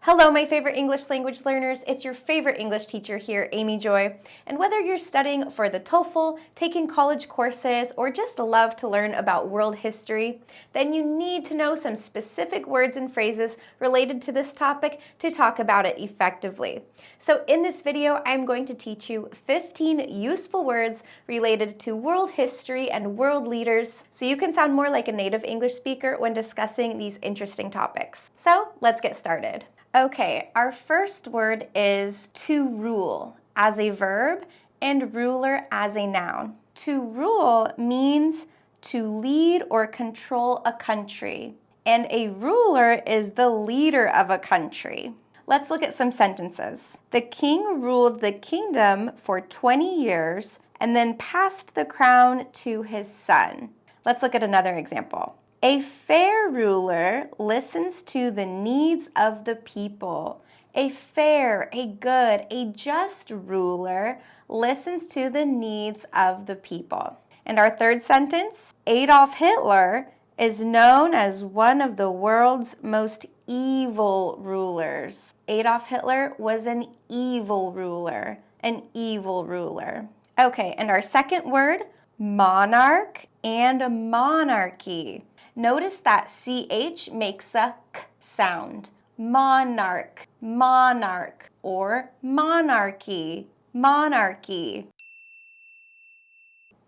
Hello, my favorite English language learners. It's your favorite English teacher here, Amy Joy. And whether you're studying for the TOEFL, taking college courses, or just love to learn about world history, then you need to know some specific words and phrases related to this topic to talk about it effectively. So in this video, I'm going to teach you 15 useful words related to world history and world leaders so you can sound more like a native English speaker when discussing these interesting topics. So let's get started. Okay, our first word is to rule as a verb and ruler as a noun. To rule means to lead or control a country, and a ruler is the leader of a country. Let's look at some sentences. The king ruled the kingdom for 20 years and then passed the crown to his son. Let's look at another example. A fair ruler listens to the needs of the people. A fair, a good, a just ruler listens to the needs of the people. And our third sentence, Adolf Hitler is known as one of the world's most evil rulers. Adolf Hitler was an evil ruler, an evil ruler. Okay, and our second word, monarch and monarchy. Notice that CH makes a K sound. Monarch, monarch, or monarchy, monarchy.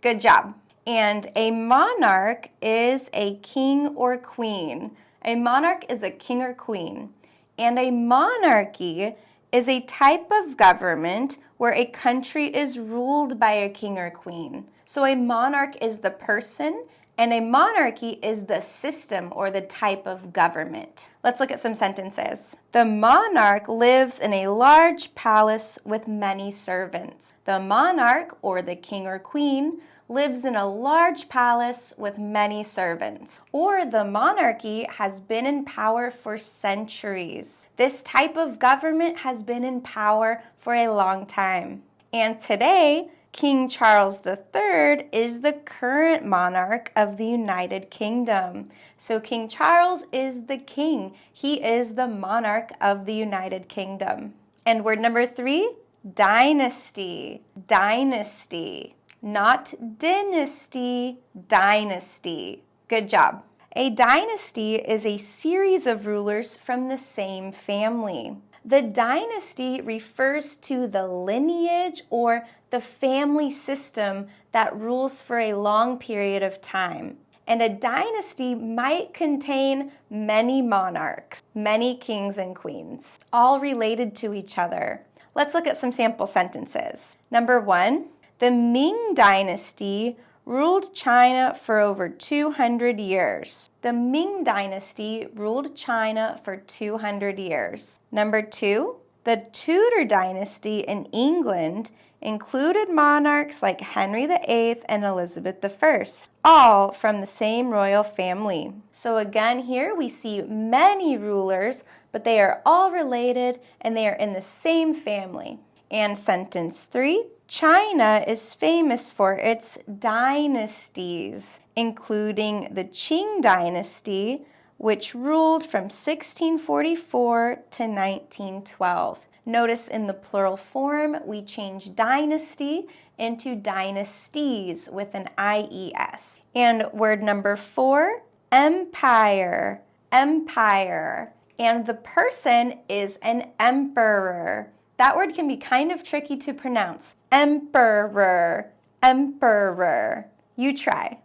Good job. And a monarch is a king or queen. A monarch is a king or queen. And a monarchy is a type of government where a country is ruled by a king or queen. So a monarch is the person, and a monarchy is the system or the type of government. Let's look at some sentences. The monarch lives in a large palace with many servants. The monarch, or the king or queen, lives in a large palace with many servants. Or the monarchy has been in power for centuries. This type of government has been in power for a long time. And today, King Charles III is the current monarch of the United Kingdom. So King Charles is the king. He is the monarch of the United Kingdom. And word number 3, dynasty. Dynasty. Not dynasty, dynasty. Good job. A dynasty is a series of rulers from the same family. The dynasty refers to the lineage or the family system that rules for a long period of time. And a dynasty might contain many monarchs, many kings and queens, all related to each other. Let's look at some sample sentences. Number 1, the Ming Dynasty ruled China for over 200 years. The Ming Dynasty ruled China for 200 years. Number 2, the Tudor Dynasty in England included monarchs like Henry VIII and Elizabeth I, all from the same royal family. So again, here we see many rulers, but they are all related and they are in the same family. And sentence 3, China is famous for its dynasties, including the Qing Dynasty, which ruled from 1644 to 1912. Notice in the plural form, we change dynasty into dynasties with an IES. And word number 4, empire, empire. And the person is an emperor. That word can be kind of tricky to pronounce. Emperor, emperor. You try.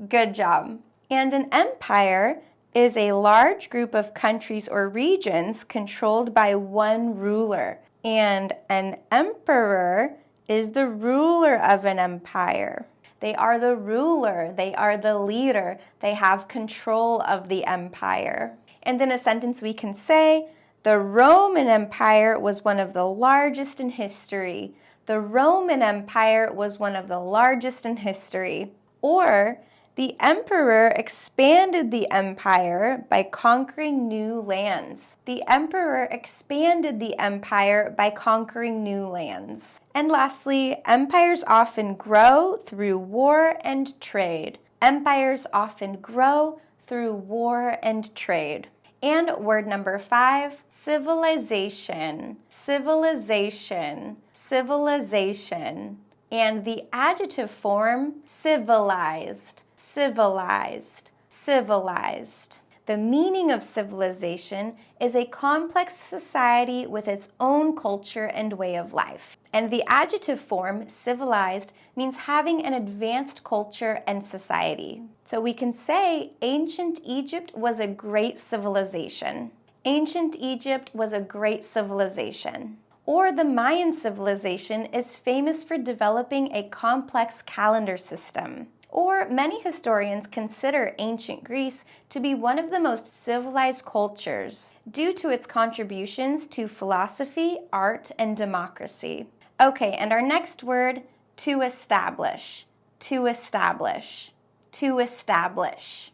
Good job. And an empire is a large group of countries or regions controlled by one ruler. And an emperor is the ruler of an empire. They are the ruler, they are the leader, they have control of the empire. And in a sentence we can say, the Roman Empire was one of the largest in history. The Roman Empire was one of the largest in history. Or, the emperor expanded the empire by conquering new lands. The emperor expanded the empire by conquering new lands. And lastly, empires often grow through war and trade. Empires often grow through war and trade. And word number 5, civilization, civilization, civilization. And the adjective form, civilized, civilized, civilized. The meaning of civilization is a complex society with its own culture and way of life. And the adjective form, civilized, means having an advanced culture and society. So we can say ancient Egypt was a great civilization. Ancient Egypt was a great civilization. Or the Mayan civilization is famous for developing a complex calendar system. Or many historians consider ancient Greece to be one of the most civilized cultures due to its contributions to philosophy, art, and democracy. Okay, and our next word, to establish, to establish, to establish.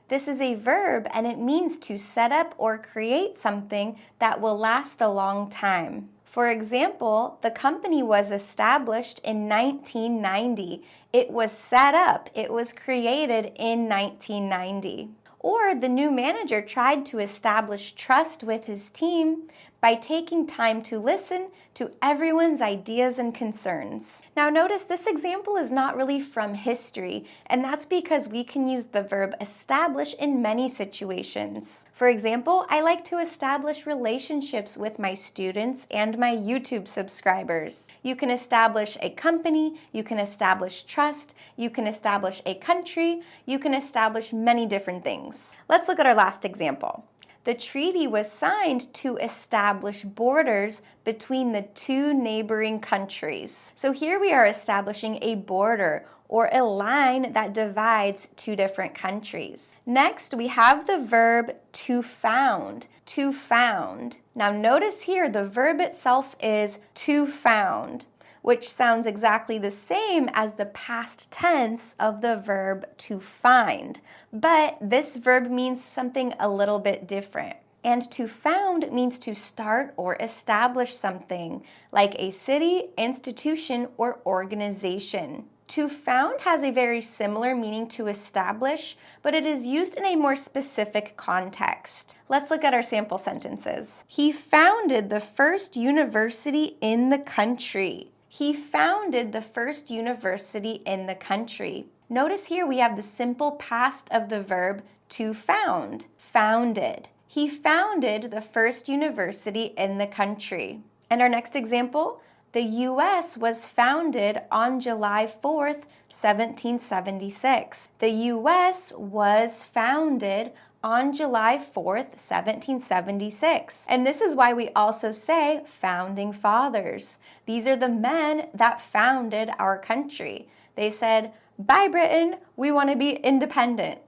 This is a verb and it means to set up or create something that will last a long time. For example, the company was established in 1990. It was set up, it was created in 1990. Or the new manager tried to establish trust with his team by taking time to listen to everyone's ideas and concerns. Now notice this example is not really from history, and that's because we can use the verb establish in many situations. For example, I like to establish relationships with my students and my YouTube subscribers. You can establish a company, you can establish trust, you can establish a country, you can establish many different things. Let's look at our last example. The treaty was signed to establish borders between the two neighboring countries. So here we are establishing a border or a line that divides two different countries. Next, we have the verb to found, to found. Now notice here the verb itself is to found, which sounds exactly the same as the past tense of the verb to find. But this verb means something a little bit different. And to found means to start or establish something, like a city, institution, or organization. To found has a very similar meaning to establish, but it is used in a more specific context. Let's look at our sample sentences. He founded the first university in the country. He founded the first university in the country. Notice here we have the simple past of the verb to found, founded. He founded the first university in the country. And our next example, the U.S. was founded on July 4th, 1776. The U.S. was founded on July 4th, 1776. And this is why we also say founding fathers. These are the men that founded our country. They said, "Bye Britain, we want to be independent."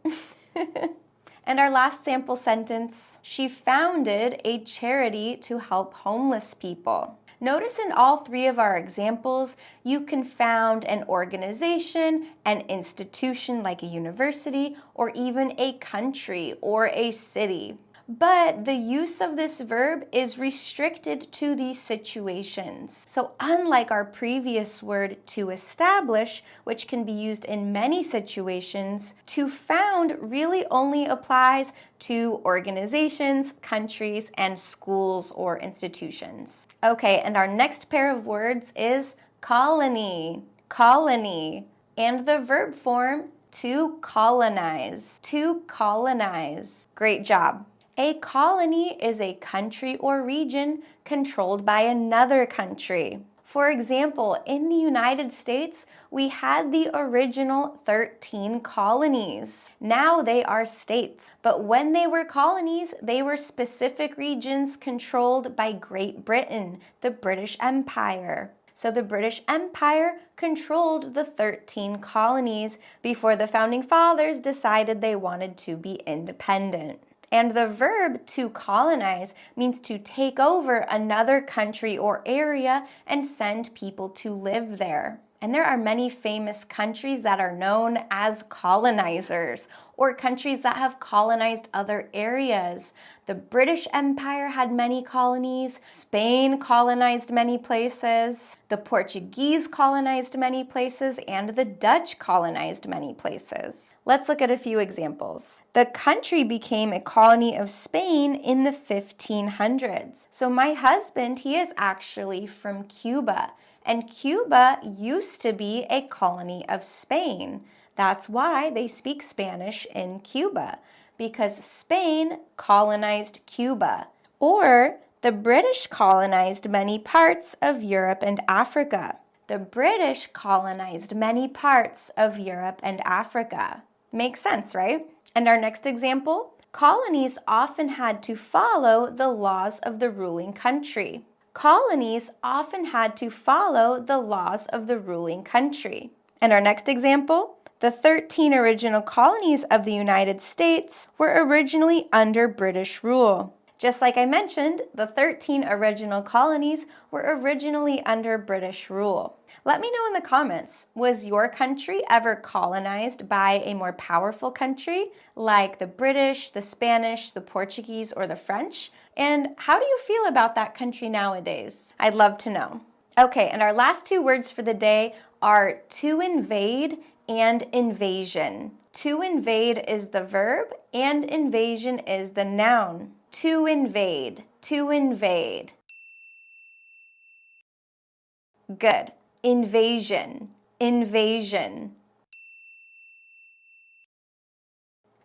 And our last sample sentence, she founded a charity to help homeless people. Notice in all three of our examples, you can found an organization, an institution like a university, or even a country or a city. But the use of this verb is restricted to these situations. So unlike our previous word to establish, which can be used in many situations, to found really only applies to organizations, countries, and schools or institutions. Okay, and our next pair of words is colony, colony, and the verb form to colonize, to colonize. Great job. A colony is a country or region controlled by another country. For example, in the United States, we had the original 13 colonies. Now they are states. But when they were colonies, they were specific regions controlled by Great Britain, the British Empire. So the British Empire controlled the 13 colonies before the Founding Fathers decided they wanted to be independent. And the verb to colonize means to take over another country or area and send people to live there. And there are many famous countries that are known as colonizers, or countries that have colonized other areas. The British Empire had many colonies. Spain colonized many places. The Portuguese colonized many places, and the Dutch colonized many places. Let's look at a few examples. The country became a colony of Spain in the 1500s. So my husband, he is actually from Cuba. And Cuba used to be a colony of Spain. That's why they speak Spanish in Cuba, because Spain colonized Cuba. Or the British colonized many parts of Europe and Africa. The British colonized many parts of Europe and Africa. Makes sense, right? And our next example, colonies often had to follow the laws of the ruling country. Colonies often had to follow the laws of the ruling country. And our next example, the 13 original colonies of the United States were originally under British rule. Just like I mentioned, the 13 original colonies were originally under British rule. Let me know in the comments, was your country ever colonized by a more powerful country like the British, the Spanish, the Portuguese, or the French? And how do you feel about that country nowadays? I'd love to know. Okay, and our last two words for the day are to invade and invasion. To invade is the verb and invasion is the noun. To invade, to invade. Good. Invasion, invasion.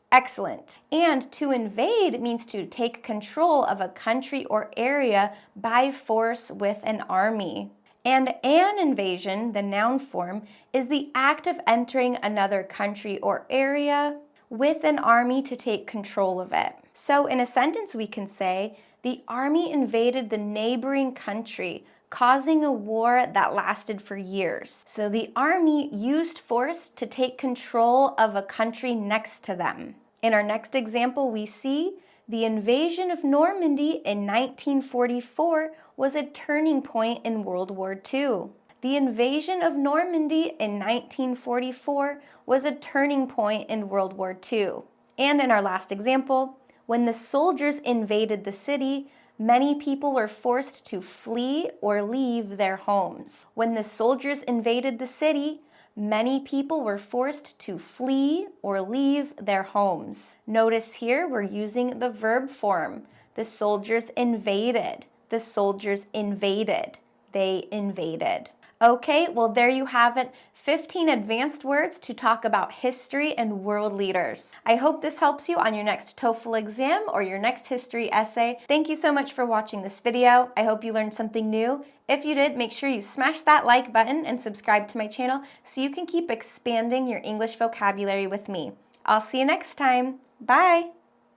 Excellent. And to invade means to take control of a country or area by force with an army. And an invasion, the noun form, is the act of entering another country or area with an army to take control of it. So in a sentence we can say, the army invaded the neighboring country, causing a war that lasted for years. So the army used force to take control of a country next to them. In our next example, we see the invasion of Normandy in 1944 was a turning point in World War II. The invasion of Normandy in 1944 was a turning point in World War II. And in our last example, when the soldiers invaded the city, many people were forced to flee or leave their homes. When the soldiers invaded the city, many people were forced to flee or leave their homes. Notice here we're using the verb form. The soldiers invaded. The soldiers invaded. They invaded. Okay, well there you have it, 15 advanced words to talk about history and world leaders. I hope this helps you on your next TOEFL exam or your next history essay. Thank you so much for watching this video. I hope you learned something new. If you did, make sure you smash that like button and subscribe to my channel so you can keep expanding your English vocabulary with me. I'll see you next time. Bye!